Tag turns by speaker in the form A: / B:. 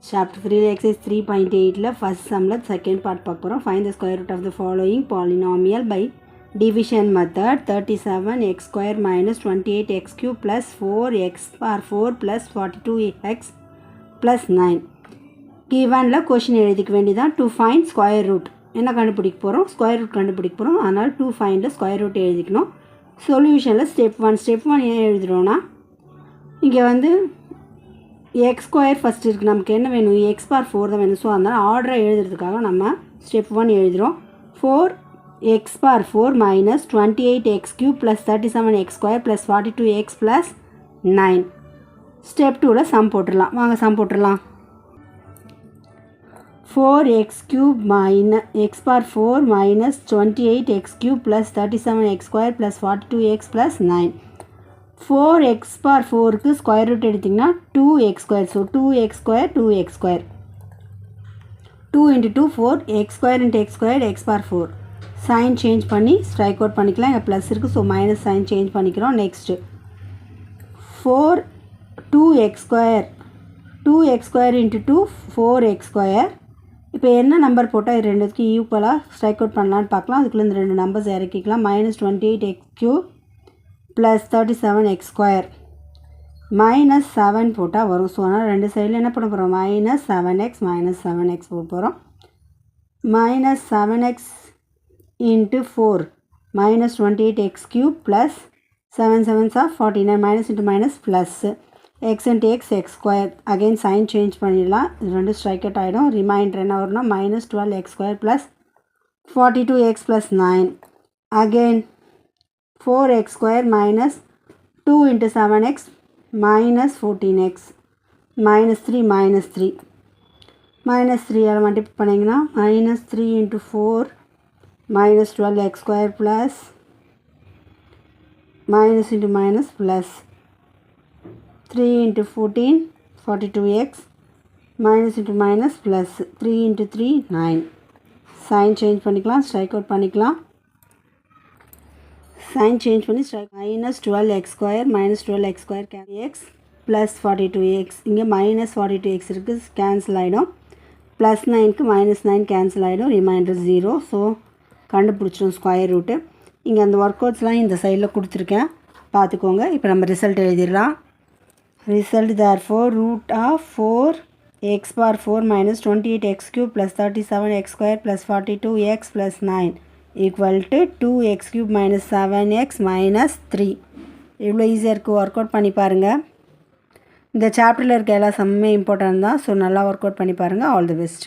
A: Chapter 3 exercise 3.8 first sum second part பார்க்க போறோம். Find the square root of the following polynomial by division method. 37x square minus 28x cube plus 4x power 4 plus 42x plus 9. givenல question எழுதிக்க வேண்டியதான். to find square root என்ன கண்டுபிடிக்க போறோம்? square root கண்டுபிடிக்க போறோம். அதனால to find square root எழுதிக்கணும். சொல்யூஷன்ல step 1 என்ன எழுதுறோம்னா இங்க வந்து x ஸ்கொயர் ஃபஸ்ட் இருக்குது, நமக்கு என்ன வேணும், எக்ஸ் பார் 4 தான் வேணும். ஸோ அதனால் ஆர்டரை எழுதுறதுக்காக நம்ம ஸ்டெப் 1 எழுதுகிறோம். 4x bar 4 minus 28x cube plus 37x square plus 42x plus 9. Step 2ல் சம் போட்டுடலாம். வாங்க சம் போட்டுடலாம். 4x கியூப் எக்ஸ் பார் 4 minus 28x cube plus 37x square plus 42x plus 9. 4x பார் 4க்கு ஸ்கொயர் ரூட் எடுத்திங்கன்னா 2x square. So 2x square 2x square 2 into 2 4 x square into x square x பார் 4. Sign change பண்ணி strike out பண்ணிக்கலாம். இங்கே plus இருக்குது, so minus sign change பண்ணிக்கிறோம். Next 2x square 2x square into 2 4x square. இப்போ என்ன number போட்டால் இது ரெண்டுத்துக்கு ஈக்குவலாக ஸ்ட்ரைக் அவுட் பண்ணலான்னு பார்க்கலாம். அதுக்குள்ளே இந்த ரெண்டு நம்பர்ஸ் இறக்கிக்கலாம். Minus 28x cube plus 37x square minus 7 போட்டால் வரும். ஸோ அதனால் ரெண்டு சைடில் என்ன பண்ண போகிறோம், மைனஸ் 7x போட போகிறோம். Minus 7x into 4 minus 28x cube plus 7 7s of 49 minus into minus plus x into x square. Again sign change பண்ணிடலாம். இது ரெண்டு ஸ்ட்ரைக் அவுட் ஆகிடும். ரிமைண்டர் என்ன வரும்னா minus 12x square plus 42x plus 9. அகெயின் 4x square minus 2 into 7x minus 14x minus 3 minus 3 multiply பண்ணிங்கன்னா minus 3 into 4 minus 12x square plus minus into minus plus 3 into 14 42x minus into minus plus 3 into 3 9. Sign change பண்ணிக்கலாம், strike out பண்ணிக்கலாம். Sign change பண்ணி minus 12x square minus 12x square x plus 42x. இங்கே minus 42x இருக்குது, cancel ஆகிடும். Plus 9க்கு minus 9 cancel ஆகிடும். Remainder 0. So கண்டுபிடிச்சிடும் square root. இங்கே அந்த ஒர்க் அவுட்ஸ்லாம் இந்த சைடில் கொடுத்துருக்கேன், பார்த்துக்கோங்க. இப்போ நம்ம ரிசல்ட் எழுதிடலாம். Result therefore root of 4x bar 4 minus 28x cube plus 37x square plus 42x plus 9 equal to 2x cube minus 7x minus 3. இவ்வளோ ஈஸியாக இருக்குது. ஒர்க் அவுட் பண்ணி பாருங்கள். இந்த சாப்டரில் இருக்க எல்லா சம்மே இம்பார்ட்டன்ட் தான். ஸோ நல்லா ஒர்க் அவுட் பண்ணி பாருங்கள். All the best.